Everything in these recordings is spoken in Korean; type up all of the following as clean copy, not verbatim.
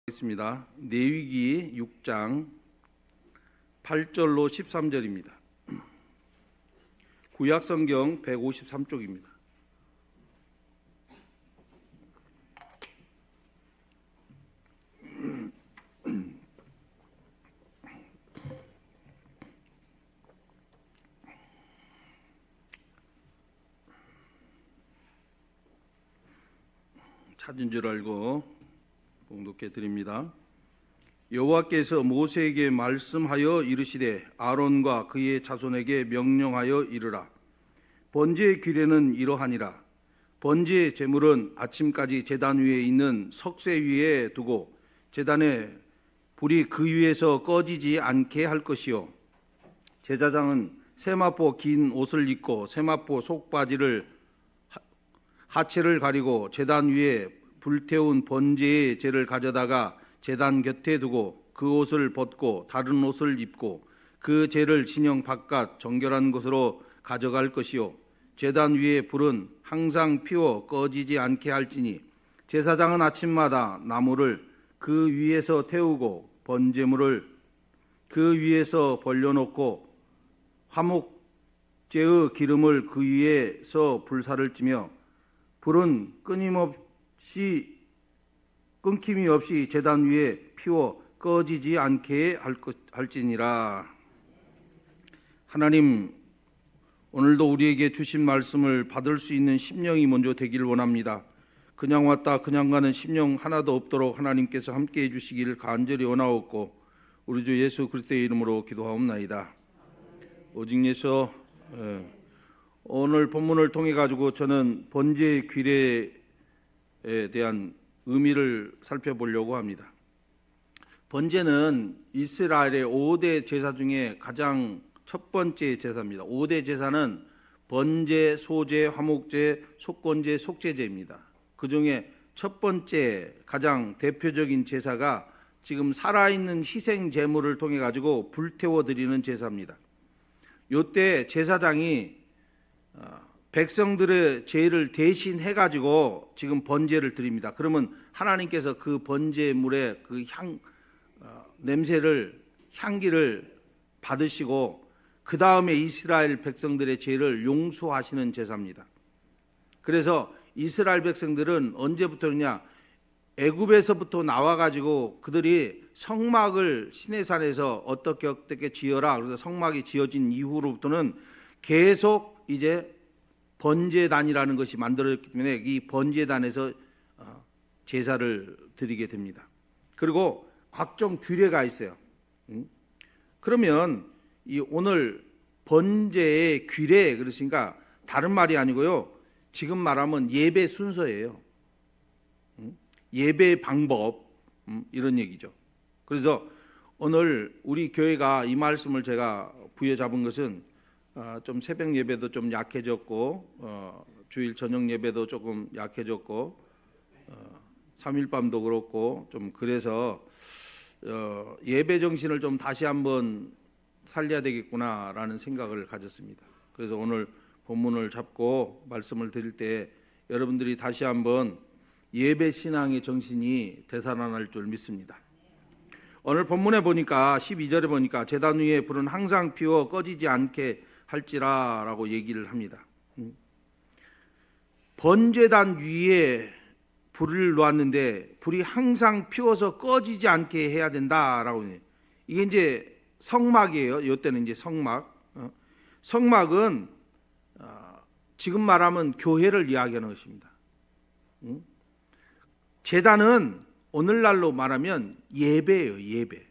있습니다. 레위기 6장 8절로 13절입니다. 구약성경 153쪽입니다. 찾은 줄 알고 봉독해 드립니다. 여호와께서 모세에게 말씀하여 이르시되 아론과 그의 자손에게 명령하여 이르라. 번제의 규례는 이러하니라. 번제의 제물은 아침까지 제단 위에 있는 석쇠 위에 두고 제단에 불이 그 위에서 꺼지지 않게 할 것이요, 제사장은 세마포 긴 옷을 입고 세마포 속바지를 하체를 가리고 제단 위에 불태운 번제의 재를 가져다가 제단 곁에 두고 그 옷을 벗고 다른 옷을 입고 그 재를 진영 바깥 정결한 곳으로 가져갈 것이요, 제단 위에 불은 항상 피워 꺼지지 않게 할지니 제사장은 아침마다 나무를 그 위에서 태우고 번제물을 그 위에서 벌려놓고 화목제의 기름을 그 위에서 불사를 찌며 불은 끊김이 없이 제단 위에 피워 꺼지지 않게 할지니라. 하나님, 오늘도 우리에게 주신 말씀을 받을 수 있는 심령이 먼저 되기를 원합니다. 그냥 왔다 그냥 가는 심령 하나도 없도록 하나님께서 함께해 주시기를 간절히 원하옵고 우리 주 예수 그리스도의 이름으로 기도하옵나이다. 오직 예수, 오늘 본문을 통해 가지고 저는 번제의 규례에 대한 의미를 살펴보려고 합니다. 번제는 이스라엘의 5대 제사 중에 가장 첫 번째 제사입니다. 5대 제사는 번제, 소제, 화목제, 속건제, 속죄제입니다. 그 중에 첫 번째 가장 대표적인 제사가 지금 살아있는 희생 제물을 통해 가지고 불태워 드리는 제사입니다. 이때 제사장이 백성들의 죄를 대신해 가지고 지금 번제를 드립니다. 그러면 하나님께서 그 번제물의 그 냄새를, 향기를 받으시고 그 다음에 이스라엘 백성들의 죄를 용서하시는 제사입니다. 그래서 이스라엘 백성들은 언제부터냐, 애굽에서부터 나와 가지고 그들이 성막을 시내산에서 어떻게 지어라, 그래서 성막이 지어진 이후로부터는 계속 이제 번제단이라는 것이 만들어졌기 때문에 이 번제단에서 제사를 드리게 됩니다. 그리고 각종 규례가 있어요. 그러면 이 오늘 번제의 규례, 그러니까 다른 말이 아니고요, 지금 말하면 예배 순서예요. 예배 방법, 이런 얘기죠. 그래서 오늘 우리 교회가 이 말씀을 제가 부여잡은 것은 좀 새벽 예배도 좀 약해졌고 주일 저녁 예배도 조금 약해졌고 3일 밤도 그렇고 좀 그래서 예배 정신을 좀 다시 한번 살려야 되겠구나라는 생각을 가졌습니다. 그래서 오늘 본문을 잡고 말씀을 드릴 때 여러분들이 다시 한번 예배 신앙의 정신이 되살아날 줄 믿습니다. 오늘 본문에 보니까 12절에 보니까 제단 위에 불은 항상 피워 꺼지지 않게 할지라라고 얘기를 합니다. 번제단 위에 불을 놓았는데 불이 항상 피워서 꺼지지 않게 해야 된다라고. 이게 이제 성막이에요. 이때는 이제 성막. 성막은 지금 말하면 교회를 이야기하는 것입니다. 제단은 오늘날로 말하면 예배예요, 예배.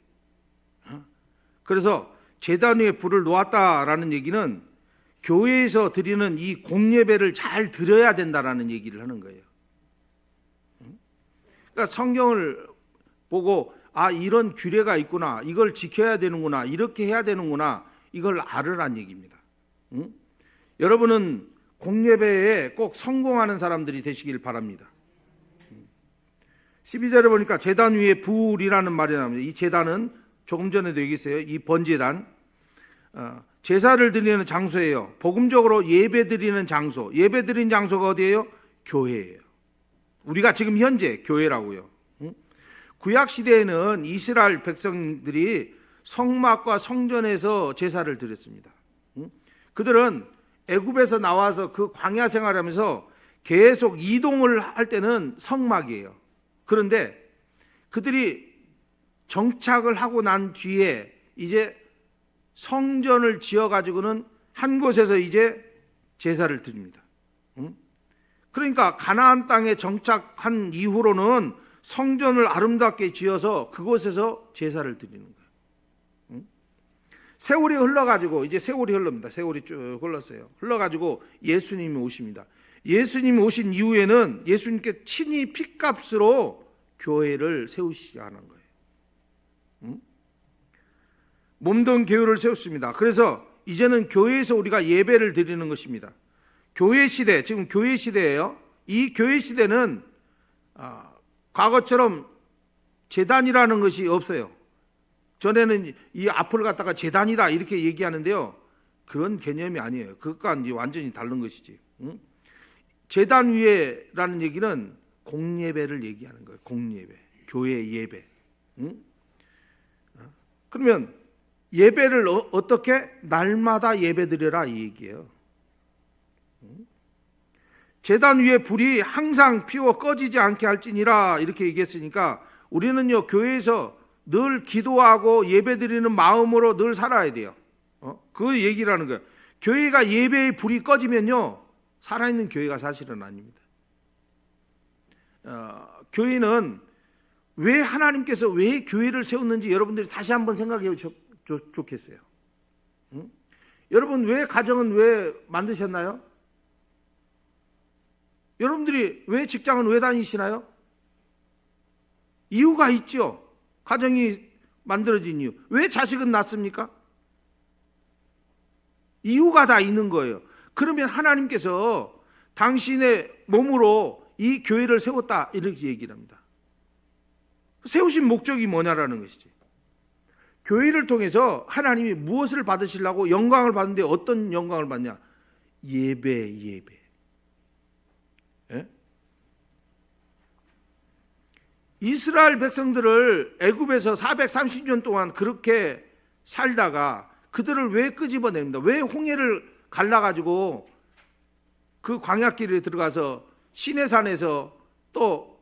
그래서 제단 위에 불을 놓았다라는 얘기는 교회에서 드리는 이 공예배를 잘 드려야 된다라는 얘기를 하는 거예요. 그러니까 성경을 보고 이런 규례가 있구나, 이걸 지켜야 되는구나, 이렇게 해야 되는구나, 이걸 알으란 얘기입니다. 여러분은 공예배에 꼭 성공하는 사람들이 되시길 바랍니다. 12절에 보니까 제단 위에 불이라는 말이 나옵니다. 이 제단은 조금 전에도 얘기했어요. 이 번제단, 제사를 드리는 장소예요. 복음적으로 예배 드리는 장소, 예배 드리는 장소가 어디예요? 교회예요. 우리가 지금 현재 교회라고요. 구약 시대에는 이스라엘 백성들이 성막과 성전에서 제사를 드렸습니다. 그들은 애굽에서 나와서 그 광야 생활하면서 계속 이동을 할 때는 성막이에요. 그런데 그들이 정착을 하고 난 뒤에 이제 성전을 지어 가지고는 한 곳에서 이제 제사를 드립니다. 그러니까 가나안 땅에 정착한 이후로는 성전을 아름답게 지어서 그곳에서 제사를 드리는 거예요. 세월이 흘러가지고 이제 세월이 흐릅니다. 세월이 쭉 흘렀어요. 흘러가지고 예수님이 오십니다. 예수님이 오신 이후에는 예수님께 친히 핏값으로 교회를 세우시자는 거예요. 몸된 교회를 세웠습니다. 그래서 이제는 교회에서 우리가 예배를 드리는 것입니다. 교회 시대, 지금 교회 시대예요. 이 교회 시대는 과거처럼 제단이라는 것이 없어요. 전에는 이 앞을 갖다가 제단이다 이렇게 얘기하는데요. 그런 개념이 아니에요. 그것과 이제 완전히 다른 것이지. 제단 위에라는 얘기는 공예배를 얘기하는 거예요. 공예배, 교회 예배. 그러면 예배를 어떻게? 날마다 예배드려라 이 얘기예요. 제단 위에 불이 항상 피워 꺼지지 않게 할지니라 이렇게 얘기했으니까 우리는요 교회에서 늘 기도하고 예배드리는 마음으로 늘 살아야 돼요. 그 얘기를 하는 거예요. 교회가 예배의 불이 꺼지면요 살아있는 교회가 사실은 아닙니다. 교회는 왜 하나님께서 왜 교회를 세웠는지 여러분들이 다시 한번 생각해 좋겠어요. 여러분 왜 가정은 왜 만드셨나요? 여러분들이 왜 직장은 왜 다니시나요? 이유가 있죠. 가정이 만들어진 이유. 왜 자식은 낳습니까? 이유가 다 있는 거예요. 그러면 하나님께서 당신의 몸으로 이 교회를 세웠다 이렇게 얘기를 합니다. 세우신 목적이 뭐냐라는 것이지. 교회를 통해서 하나님이 무엇을 받으시려고 영광을 받는데 어떤 영광을 받냐? 예배. 예? 이스라엘 백성들을 애굽에서 430년 동안 그렇게 살다가 그들을 왜 끄집어냅니다? 왜 홍해를 갈라가지고 그 광야길에 들어가서 시내산에서 또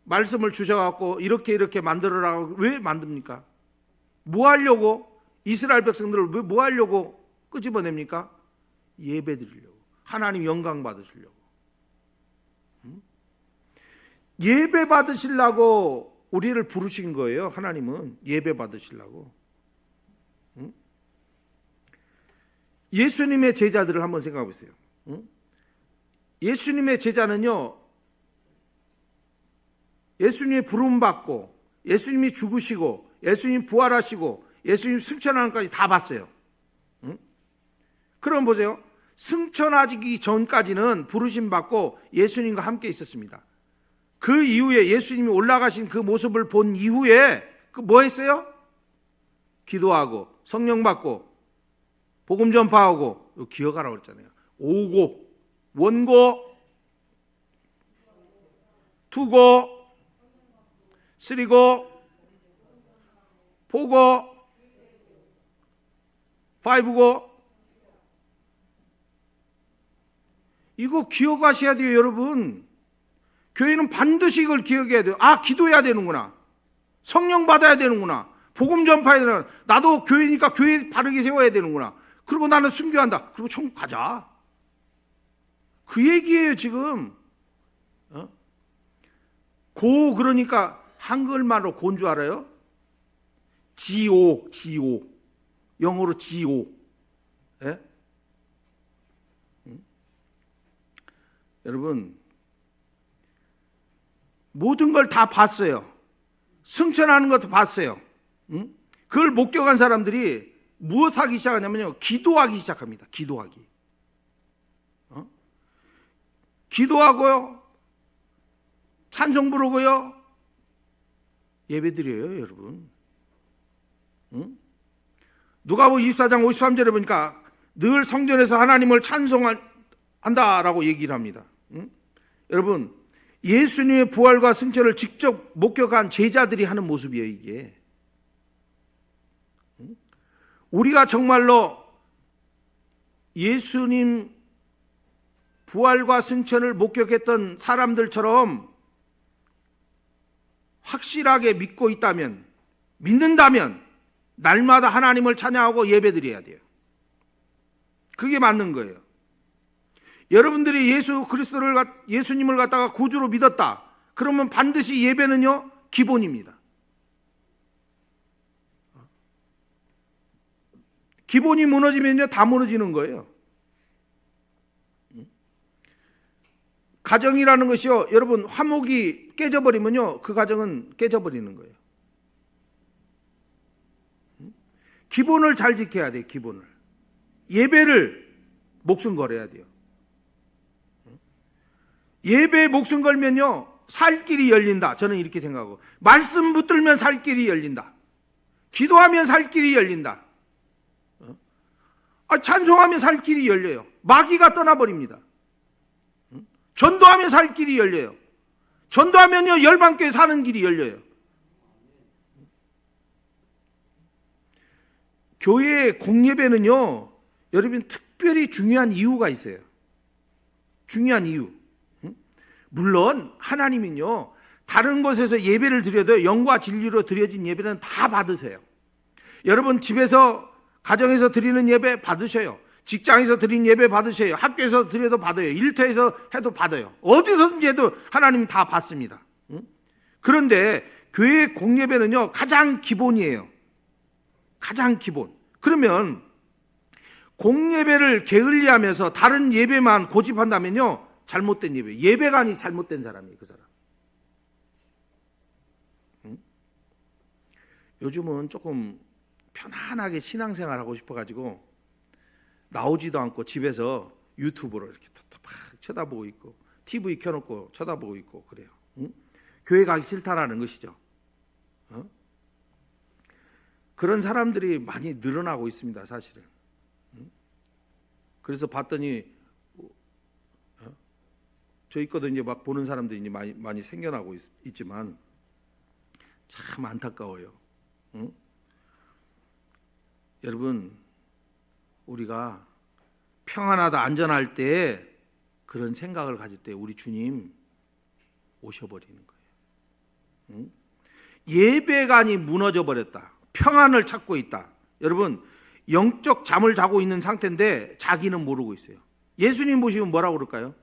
말씀을 주셔갖고 이렇게 만들어라고 왜 만듭니까? 뭐 하려고? 이스라엘 백성들을 왜 뭐 하려고 끄집어냅니까? 예배 드리려고. 하나님 영광 받으시려고. 예배 받으시려고 우리를 부르신 거예요. 하나님은 예배 받으시려고. 예수님의 제자들을 한번 생각해 보세요. 예수님의 제자는요, 예수님의 부름 받고 예수님이 죽으시고 예수님 부활하시고 예수님 승천하는 것까지 다 봤어요. 그럼 보세요. 승천하기 전까지는 부르심 받고 예수님과 함께 있었습니다. 그 이후에 예수님이 올라가신 그 모습을 본 이후에 뭐 했어요? 기도하고 성령 받고 복음 전파하고 기억하라고 했잖아요. 오고 원고 투고 쓰리고 포고 파이브고 이거 기억하셔야 돼요, 여러분. 교회는 반드시 이걸 기억해야 돼요. 아, 기도해야 되는구나. 성령 받아야 되는구나. 복음 전파해야 되는구나. 나도 교회니까 교회 바르게 세워야 되는구나. 그리고 나는 순교한다. 그리고 천국 가자. 그 얘기예요, 지금. 고 그러니까 한글말로 고인 줄 알아요? G-O. 영어로 G-O. 예? 여러분, 모든 걸 다 봤어요. 승천하는 것도 봤어요. 그걸 목격한 사람들이 무엇하기 시작하냐면요, 기도하기 시작합니다. 기도하기. 기도하고요, 찬송 부르고요, 예배드려요, 여러분. 누가복음 24장 53절에 보니까 늘 성전에서 하나님을 찬송한다라고 얘기를 합니다. 여러분, 예수님의 부활과 승천을 직접 목격한 제자들이 하는 모습이에요, 이게. 우리가 정말로 예수님 부활과 승천을 목격했던 사람들처럼 확실하게 믿고 있다면, 믿는다면 날마다 하나님을 찬양하고 예배드려야 돼요. 그게 맞는 거예요. 여러분들이 예수님을 갖다가 구주로 믿었다. 그러면 반드시 예배는요, 기본입니다. 기본이 무너지면요, 다 무너지는 거예요. 가정이라는 것이요, 여러분, 화목이 깨져버리면요, 그 가정은 깨져버리는 거예요. 기본을 잘 지켜야 돼요, 기본을. 예배를 목숨 걸어야 돼요. 예배에 목숨 걸면요, 살 길이 열린다. 저는 이렇게 생각하고, 말씀 붙들면 살 길이 열린다. 기도하면 살 길이 열린다. 찬송하면 살 길이 열려요. 마귀가 떠나버립니다. 전도하면 살 길이 열려요. 전도하면요, 열방교회 사는 길이 열려요. 교회의 공예배는요, 여러분 특별히 중요한 이유가 있어요. 중요한 이유. 물론 하나님은요, 다른 곳에서 예배를 드려도 영과 진리로 드려진 예배는 다 받으세요. 여러분 집에서, 가정에서 드리는 예배 받으셔요. 직장에서 드린 예배 받으셔요. 학교에서 드려도 받아요. 일터에서 해도 받아요. 어디서든지 해도 하나님 다 받습니다. 그런데 교회 공예배는요, 가장 기본이에요. 가장 기본. 그러면 공예배를 게을리하면서 다른 예배만 고집한다면요, 잘못된 예배. 예배가 아니 잘못된 사람이에요, 그 사람. 요즘은 조금 편안하게 신앙생활 하고 싶어가지고 나오지도 않고 집에서 유튜브로 이렇게 막 쳐다보고 있고, TV 켜놓고 쳐다보고 있고 그래요. 교회 가기 싫다라는 것이죠. 그런 사람들이 많이 늘어나고 있습니다, 사실은. 그래서 봤더니 저희 것도 이제 막 보는 사람들이 이제 많이 생겨나고 있지만 참 안타까워요. 여러분, 우리가 평안하다, 안전할 때 그런 생각을 가질 때 우리 주님 오셔버리는 거예요. 예배관이 무너져 버렸다. 평안을 찾고 있다. 여러분, 영적 잠을 자고 있는 상태인데 자기는 모르고 있어요. 예수님 보시면 뭐라고 그럴까요?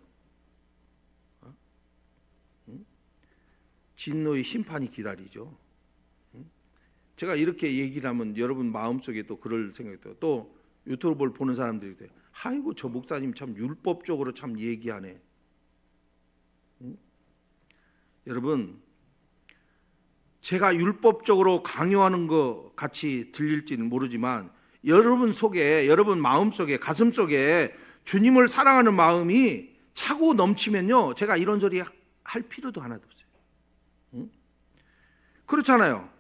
진노의 심판이 기다리죠. 제가 이렇게 얘기를 하면 여러분 마음속에 또 그럴 생각이 들어요. 또 유튜브를 보는 사람들이 돼요. 아이고, 저 목사님 참 율법적으로 참 얘기하네. 여러분, 제가 율법적으로 강요하는 것 같이 들릴지는 모르지만 여러분 속에, 여러분 마음속에, 가슴속에 주님을 사랑하는 마음이 차고 넘치면요, 제가 이런 소리 할 필요도 하나도 없어요. 그렇잖아요.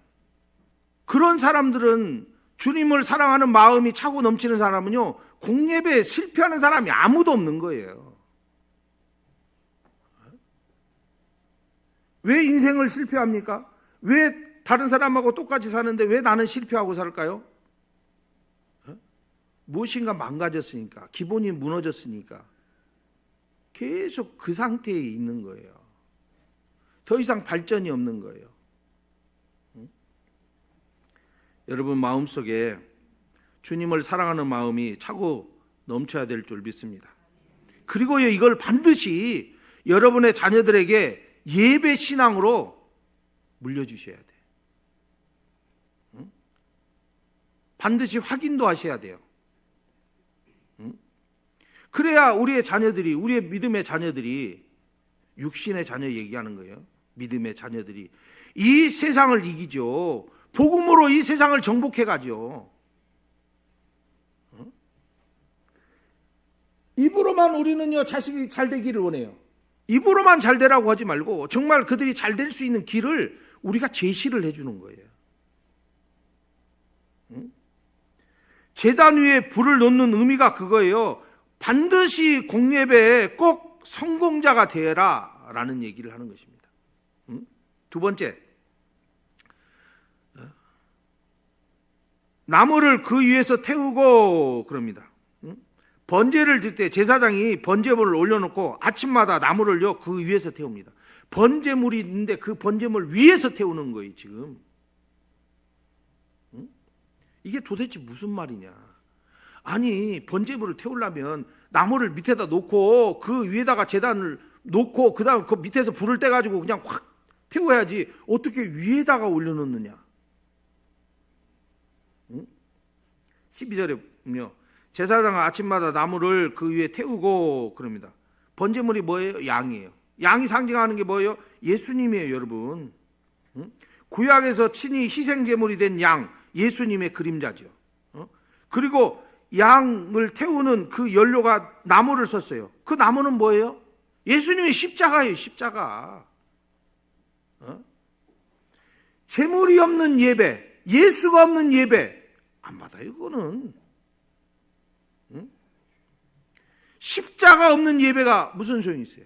그런 사람들은, 주님을 사랑하는 마음이 차고 넘치는 사람은요, 공예배에 실패하는 사람이 아무도 없는 거예요. 왜 인생을 실패합니까? 왜 다른 사람하고 똑같이 사는데 왜 나는 실패하고 살까요? 무엇인가 망가졌으니까, 기본이 무너졌으니까 계속 그 상태에 있는 거예요. 더 이상 발전이 없는 거예요. 여러분 마음속에 주님을 사랑하는 마음이 차고 넘쳐야 될 줄 믿습니다. 그리고요, 이걸 반드시 여러분의 자녀들에게 예배 신앙으로 물려주셔야 돼요. 반드시 확인도 하셔야 돼요. 그래야 우리의 자녀들이, 우리의 믿음의 자녀들이, 육신의 자녀 얘기하는 거예요. 믿음의 자녀들이 이 세상을 이기죠. 복음으로 이 세상을 정복해 가죠. 입으로만 우리는요, 자식이 잘 되기를 원해요. 입으로만 잘 되라고 하지 말고 정말 그들이 잘 될 수 있는 길을 우리가 제시를 해주는 거예요. 제단 위에 불을 놓는 의미가 그거예요. 반드시 공예배에 꼭 성공자가 되라 된다라는 얘기를 하는 것입니다. 두 번째, 나무를 그 위에서 태우고 그럽니다. 번제를 들 때 제사장이 번제물을 올려놓고 아침마다 나무를요 그 위에서 태웁니다. 번제물이 있는데 그 번제물 위에서 태우는 거예요 지금. 이게 도대체 무슨 말이냐. 아니 번제물을 태우려면 나무를 밑에다 놓고 그 위에다가 제단을 놓고 그 다음 그 밑에서 불을 떼가지고 그냥 확 태워야지 어떻게 위에다가 올려놓느냐. 12절에 보면 제사장은 아침마다 나무를 그 위에 태우고 그럽니다. 번제물이 뭐예요? 양이에요. 양이 상징하는 게 뭐예요? 예수님이에요 여러분. 구약에서 친히 희생제물이 된 양, 예수님의 그림자죠. 그리고 양을 태우는 그 연료가 나무를 썼어요. 그 나무는 뭐예요? 예수님의 십자가예요. 십자가. 제물이 없는 예배, 예수가 없는 예배 안 받아요. 이거는 십자가 없는 예배가 무슨 소용이 있어요?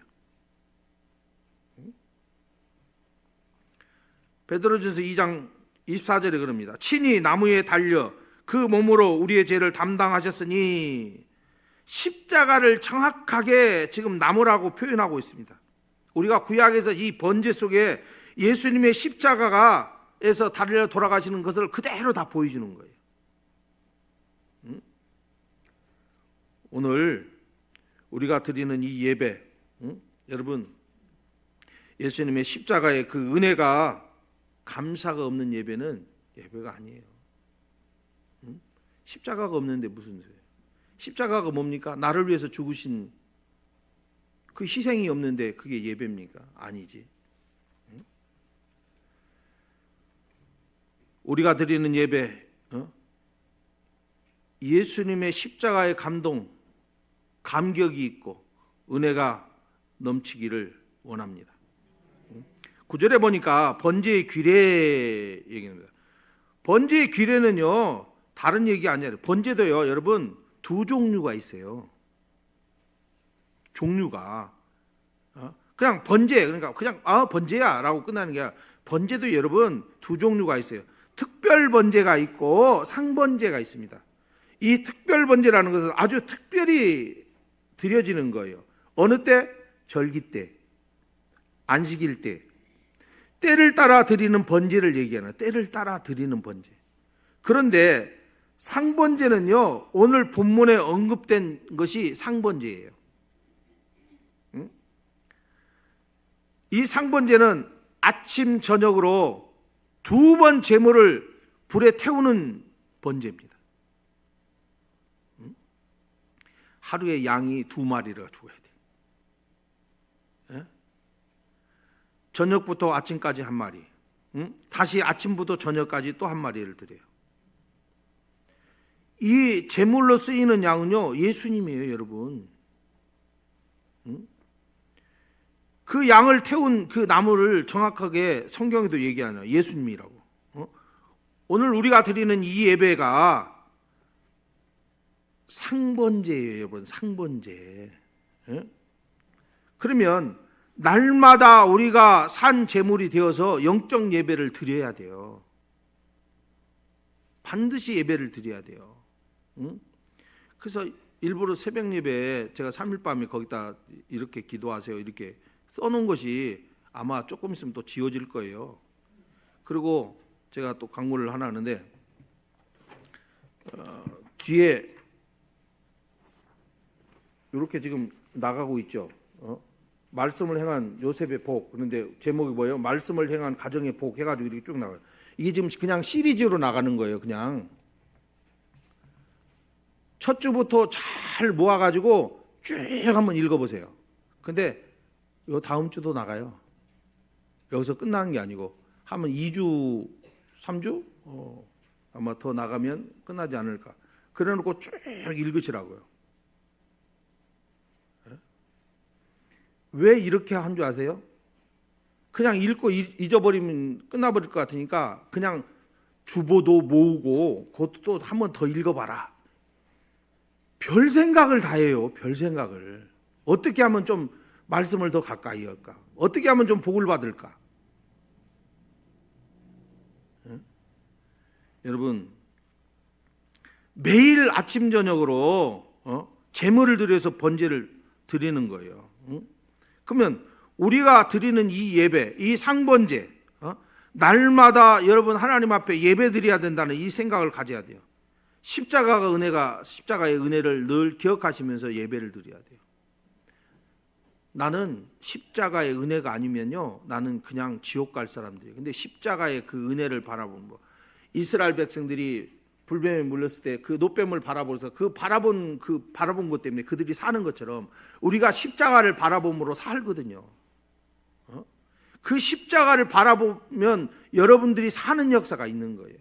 베드로전서 2장 24절에 그럽니다. 친히 나무에 달려 그 몸으로 우리의 죄를 담당하셨으니 십자가를 정확하게 지금 나무라고 표현하고 있습니다. 우리가 구약에서 이 번제 속에 예수님의 십자가에서 달려 돌아가시는 것을 그대로 다 보여주는 거예요. 오늘 우리가 드리는 이 예배, 여러분 예수님의 십자가의 그 은혜가 감사가 없는 예배는 예배가 아니에요. 십자가가 없는데 무슨 소리예요? 십자가가 뭡니까? 나를 위해서 죽으신 그 희생이 없는데 그게 예배입니까? 아니지. 우리가 드리는 예배, 예수님의 십자가의 감동, 감격이 있고 은혜가 넘치기를 원합니다. 9절에 보니까 번제의 규례 얘기입니다. 번제의 규례는요 다른 얘기 아니에요. 번제도요 여러분 두 종류가 있어요. 종류가 그냥 번제, 그러니까 그냥 번제야 라고 끝나는 게 아니라 번제도 여러분 두 종류가 있어요. 특별 번제가 있고 상번제가 있습니다. 이 특별 번제라는 것은 아주 특별히 드려지는 거예요. 어느 때? 절기 때, 안식일 때, 때를 따라 드리는 번제를 얘기하는 거예요. 때를 따라 드리는 번제. 그런데 상번제는요 오늘 본문에 언급된 것이 상번제예요. 이 상번제는 아침 저녁으로 두 번 제물을 불에 태우는 번제입니다. 하루에 양이 2마리가 죽어야 돼. 저녁부터 아침까지 1마리, 다시 아침부터 저녁까지 또 1마리를 드려요. 이 제물로 쓰이는 양은요 예수님이에요 여러분. 그 양을 태운 그 나무를 정확하게 성경에도 얘기하냐 예수님이라고. 오늘 우리가 드리는 이 예배가 상번제예요 여러분. 상번제. 그러면 날마다 우리가 산 제물이 되어서 영적 예배를 드려야 돼요. 반드시 예배를 드려야 돼요. 그래서 일부러 새벽 예배에 제가 3일 밤에 거기다 이렇게 기도하세요 이렇게 써놓은 것이 아마 조금 있으면 또 지워질 거예요. 그리고 제가 또 광고를 하나 하는데 뒤에 이렇게 지금 나가고 있죠. 말씀을 행한 요셉의 복. 그런데 제목이 뭐예요? 말씀을 행한 가정의 복 해가지고 이렇게 쭉 나가요. 이게 지금 그냥 시리즈로 나가는 거예요. 그냥 첫 주부터 잘 모아가지고 쭉 한번 읽어보세요. 근데 요 다음 주도 나가요. 여기서 끝나는 게 아니고 하면 2주, 3주 아마 더 나가면 끝나지 않을까. 그래놓고 쭉 읽으시라고요. 왜 이렇게 한 줄 아세요? 그냥 읽고 잊어버리면 끝나버릴 것 같으니까 그냥 주보도 모으고 그것도 한 번 더 읽어봐라. 별 생각을 다 해요. 별 생각을. 어떻게 하면 좀 말씀을 더 가까이 할까? 어떻게 하면 좀 복을 받을까? 여러분, 매일 아침 저녁으로 제물을 드려서 번제를 드리는 거예요. 그러면 우리가 드리는 이 예배, 이 상번제, 날마다 여러분 하나님 앞에 예배 드려야 된다는 이 생각을 가져야 돼요. 십자가의 은혜를 늘 기억하시면서 예배를 드려야 돼요. 나는 십자가의 은혜가 아니면요, 나는 그냥 지옥 갈 사람들이에요. 근데 십자가의 그 은혜를 바라보는 거, 이스라엘 백성들이 불뱀에 물렸을 때 그 노뱀을 바라보면서 그 바라본 것 때문에 그들이 사는 것처럼 우리가 십자가를 바라봄으로 살거든요. 그 십자가를 바라보면 여러분들이 사는 역사가 있는 거예요.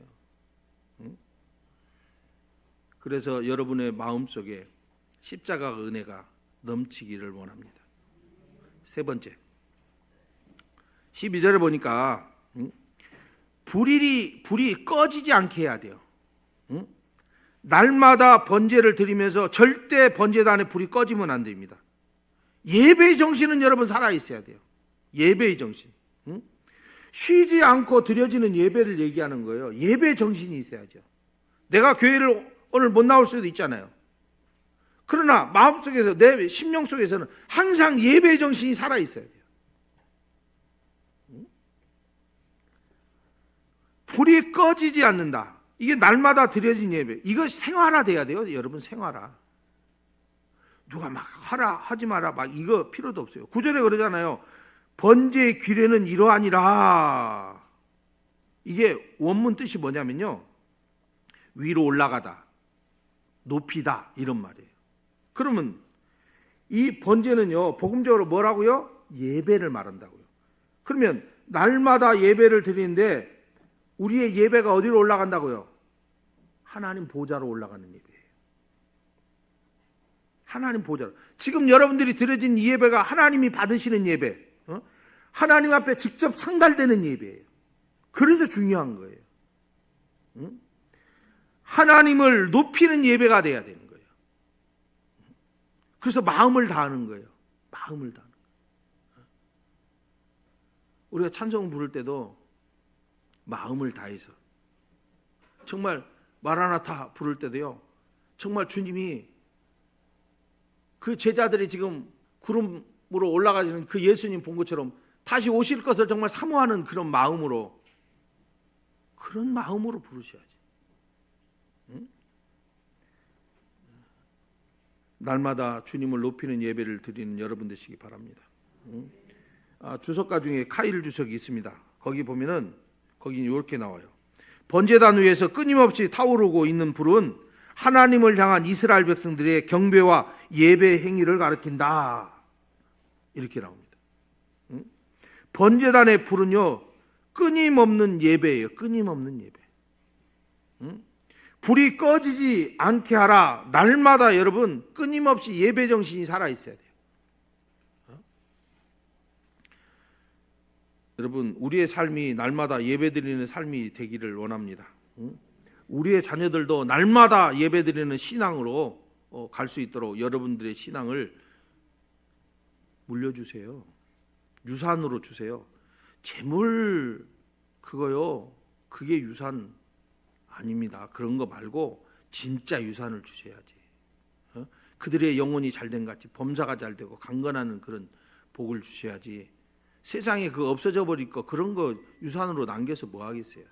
그래서 여러분의 마음속에 십자가 은혜가 넘치기를 원합니다. 세 번째, 12절에 보니까 불이 꺼지지 않게 해야 돼요. 날마다 번제를 드리면서 절대 번제단에 불이 꺼지면 안 됩니다. 예배의 정신은 여러분 살아있어야 돼요. 예배의 정신. 쉬지 않고 드려지는 예배를 얘기하는 거예요. 예배의 정신이 있어야죠. 내가 교회를 오늘 못 나올 수도 있잖아요. 그러나 마음속에서, 내 심령 속에서는 항상 예배의 정신이 살아있어야 돼요. 불이 꺼지지 않는다. 이게 날마다 드려진 예배. 이거 생활화돼야 돼요. 여러분, 생활화. 누가 막 하라 하지 마라 막 이거 필요도 없어요. 9절에 그러잖아요. 번제의 규례는 이러하니라. 이게 원문 뜻이 뭐냐면요, 위로 올라가다, 높이다, 이런 말이에요. 그러면 이 번제는요, 복음적으로 뭐라고요? 예배를 말한다고요. 그러면 날마다 예배를 드리는데 우리의 예배가 어디로 올라간다고요? 하나님 보좌로 올라가는 예배예요. 하나님 보좌로. 지금 여러분들이 드려진 이 예배가 하나님이 받으시는 예배, 하나님 앞에 직접 상달되는 예배예요. 그래서 중요한 거예요. 하나님을 높이는 예배가 돼야 되는 거예요. 그래서 마음을 다하는 거예요. 마음을 다하는 거예요. 우리가 찬송 부를 때도 마음을 다해서, 정말 마라나타 부를 때도요, 정말 주님이 그 제자들이 지금 구름으로 올라가시는 그 예수님 본 것처럼 다시 오실 것을 정말 사모하는 그런 마음으로 부르셔야지. 날마다 주님을 높이는 예배를 드리는 여러분 되시기 바랍니다. 주석가 중에 카일 주석이 있습니다. 거기 보면은 거기 이렇게 나와요. 번제단 위에서 끊임없이 타오르고 있는 불은 하나님을 향한 이스라엘 백성들의 경배와 예배 행위를 가리킨다. 이렇게 나옵니다. 번제단의 불은요, 끊임없는 예배예요. 끊임없는 예배. 불이 꺼지지 않게 하라. 날마다 여러분 끊임없이 예배 정신이 살아있어야 돼요. 여러분, 우리의 삶이 날마다 예배드리는 삶이 되기를 원합니다. 우리의 자녀들도 날마다 예배드리는 신앙으로 갈 수 있도록 여러분들의 신앙을 물려주세요. 유산으로 주세요. 재물 그거요, 그게 유산 아닙니다. 그런 거 말고 진짜 유산을 주셔야지. 그들의 영혼이 잘된 같이 범사가 잘 되고 강건하는 그런 복을 주셔야지. 세상에 그 없어져 버릴 거 그런 거 유산으로 남겨서 뭐 하겠어요?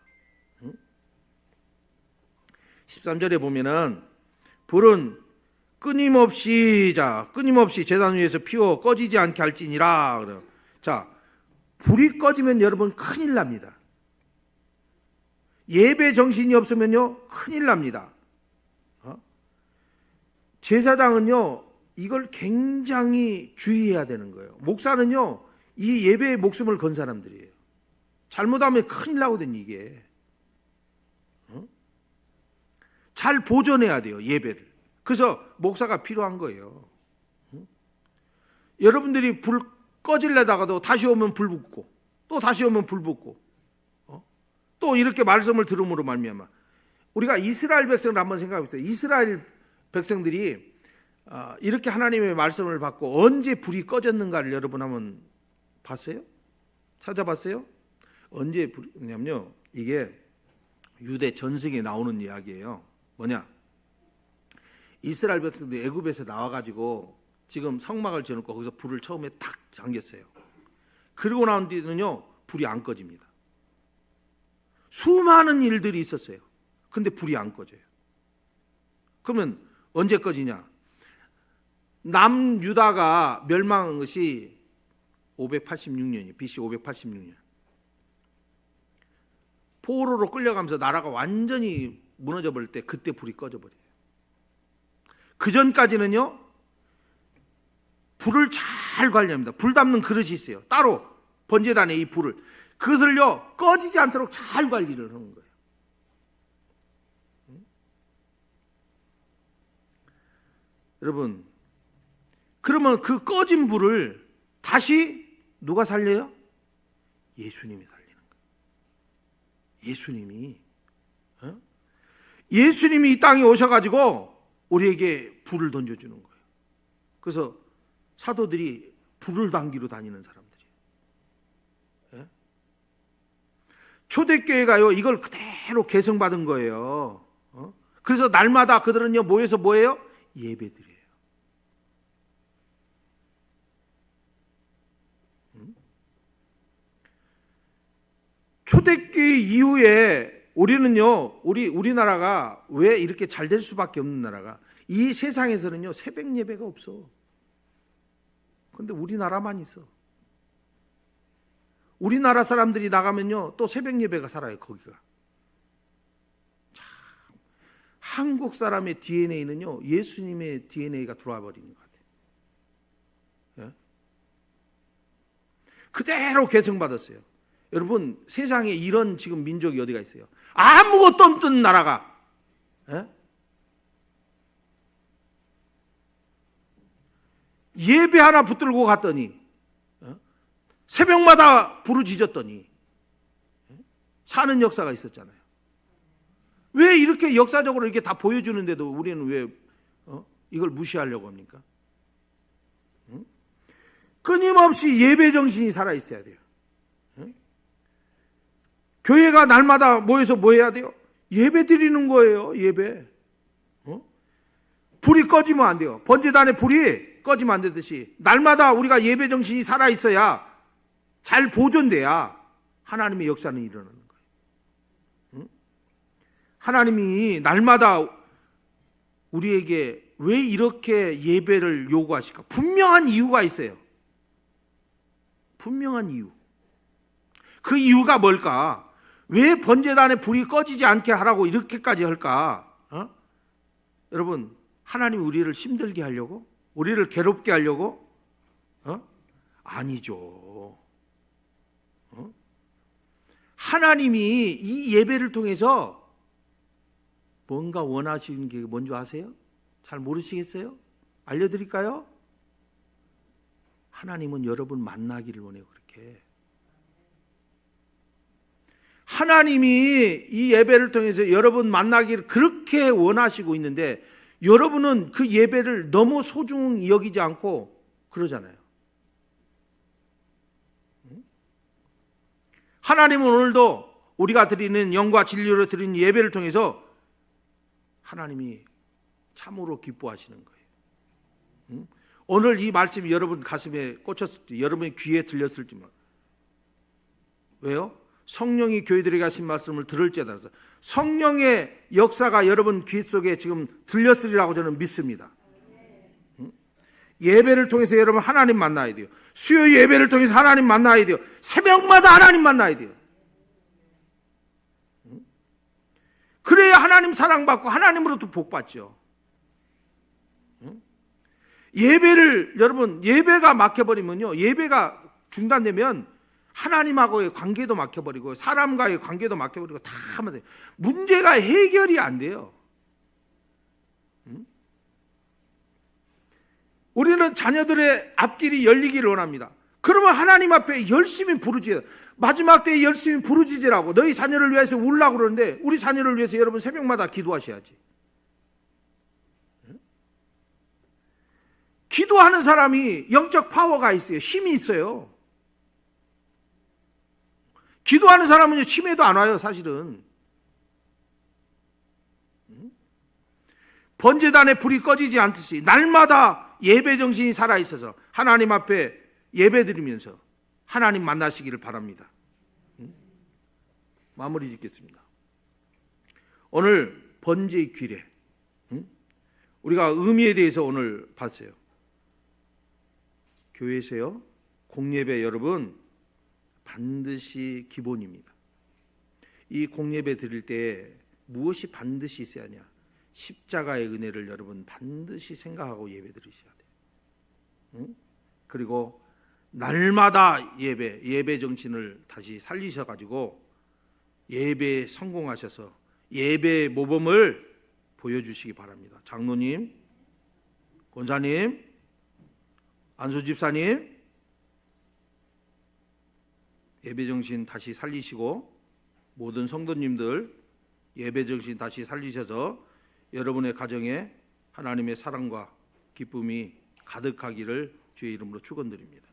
13절에 보면은 불은 끊임없이 제단 위에서 피워 꺼지지 않게 할지니라. 자, 불이 꺼지면 여러분 큰일 납니다. 예배 정신이 없으면요 큰일 납니다. 제사장은요 이걸 굉장히 주의해야 되는 거예요. 목사는요 이 예배에 목숨을 건 사람들이에요. 잘못하면 큰일 나거든요. 이게 잘 보존해야 돼요, 예배를. 그래서 목사가 필요한 거예요. 여러분들이 불 꺼질래다가도 다시 오면 불 붙고 또 다시 오면 불 붙고 또 이렇게 말씀을 들음으로 말미암아 우리가 이스라엘 백성을 한번 생각해 보세요. 이스라엘 백성들이 이렇게 하나님의 말씀을 받고 언제 불이 꺼졌는가를 여러분 한번 봤어요? 찾아봤어요? 언제 불이냐면요, 이게 유대 전승에 나오는 이야기예요. 뭐냐? 이스라엘 백성들이 애굽에서 나와가지고 지금 성막을 지어놓고 거기서 불을 처음에 탁 잠겼어요. 그리고 나온 뒤는요, 불이 안 꺼집니다. 수많은 일들이 있었어요. 근데 불이 안 꺼져요. 그러면 언제 꺼지냐? 남유다가 멸망한 것이 586년이에요. BC 586년. 포로로 끌려가면서 나라가 완전히 무너져 버릴 때 그때 불이 꺼져 버려요. 그 전까지는요, 불을 잘 관리합니다. 불 담는 그릇이 있어요. 따로 번제단에 이 불을, 그것을요 꺼지지 않도록 잘 관리를 하는 거예요. 여러분, 그러면 그 꺼진 불을 다시 누가 살려요? 예수님이 살리는 거예요. 예수님이 이 땅에 오셔가지고 우리에게 불을 던져주는 거예요. 그래서 사도들이 불을 당기로 다니는 사람들이에요. 예? 초대교회가요 이걸 그대로 계승받은 거예요. 그래서 날마다 그들은요 모여서 뭐예요? 예배드려요. 초대교회 이후에 우리는요, 우리나라가 왜 이렇게 잘 될 수밖에 없는 나라가, 이 세상에서는요 새벽 예배가 없어. 근데 우리나라만 있어. 우리나라 사람들이 나가면요 또 새벽 예배가 살아요. 거기가 참, 한국 사람의 DNA는요 예수님의 DNA가 들어와 버리는 것 같아요. 예? 그대로 계승받았어요. 여러분, 세상에 이런 지금 민족이 어디가 있어요? 아무것도 없던 나라가, 예? 예배 하나 붙들고 갔더니, 새벽마다 부르짖었더니 사는 역사가 있었잖아요. 왜 이렇게 역사적으로 이렇게 다 보여주는데도 우리는 왜 이걸 무시하려고 합니까? 끊임없이 예배 정신이 살아있어야 돼요. 교회가 날마다 모여서 뭐 해야 돼요? 예배 드리는 거예요. 예배. 불이 꺼지면 안 돼요. 번제단에 불이 꺼지면 안 되듯이 날마다 우리가 예배 정신이 살아있어야, 잘 보존돼야 하나님의 역사는 일어나는 거예요. 하나님이 날마다 우리에게 왜 이렇게 예배를 요구하실까? 분명한 이유가 있어요. 분명한 이유. 그 이유가 뭘까? 왜 번제단에 불이 꺼지지 않게 하라고 이렇게까지 할까? 여러분, 하나님이 우리를 힘들게 하려고? 우리를 괴롭게 하려고? 아니죠. 하나님이 이 예배를 통해서 뭔가 원하시는 게 뭔지 아세요? 잘 모르시겠어요? 알려드릴까요? 하나님은 여러분 만나기를 원해요. 그렇게 하나님이 이 예배를 통해서 여러분 만나기를 그렇게 원하시고 있는데, 여러분은 그 예배를 너무 소중히 여기지 않고 그러잖아요. 하나님은 오늘도 우리가 드리는 영과 진리로 드리는 예배를 통해서 하나님이 참으로 기뻐하시는 거예요. 오늘 이 말씀이 여러분 가슴에 꽂혔을 때, 여러분의 귀에 들렸을지 몰라요. 왜요? 성령이 교회들에게 하신 말씀을 들을지어다. 성령의 역사가 여러분 귀 속에 지금 들렸으리라고 저는 믿습니다. 예배를 통해서 여러분 하나님 만나야 돼요. 수요 예배를 통해서 하나님 만나야 돼요. 새벽마다 하나님 만나야 돼요. 그래야 하나님 사랑받고 하나님으로부터 복받죠. 예배를, 여러분, 예배가 막혀버리면요, 예배가 중단되면 하나님하고의 관계도 막혀버리고 사람과의 관계도 막혀버리고 다 하면 돼요. 문제가 해결이 안 돼요. 우리는 자녀들의 앞길이 열리기를 원합니다. 그러면 하나님 앞에 열심히 부르짖어요. 마지막 때에 열심히 부르짖으라고. 너희 자녀를 위해서 울라고 그러는데, 우리 자녀를 위해서 여러분 새벽마다 기도하셔야지. 기도하는 사람이 영적 파워가 있어요. 힘이 있어요. 기도하는 사람은요, 치매도 안 와요, 사실은. 번제단에 불이 꺼지지 않듯이 날마다 예배 정신이 살아있어서 하나님 앞에 예배 드리면서 하나님 만나시기를 바랍니다. 마무리 짓겠습니다. 오늘 번제의 규례, 우리가 의미에 대해서 오늘 봤어요. 교회에서요, 공예배 여러분 반드시 기본입니다. 이 공예배 드릴 때 무엇이 반드시 있어야 하냐? 십자가의 은혜를 여러분 반드시 생각하고 예배 드리셔야 돼요. 그리고 날마다 예배 정신을 다시 살리셔가지고 예배에 성공하셔서 예배의 모범을 보여주시기 바랍니다. 장로님, 권사님, 안수집사님, 예배 정신 다시 살리시고 모든 성도님들 예배 정신 다시 살리셔서 여러분의 가정에 하나님의 사랑과 기쁨이 가득하기를 주의 이름으로 축원드립니다.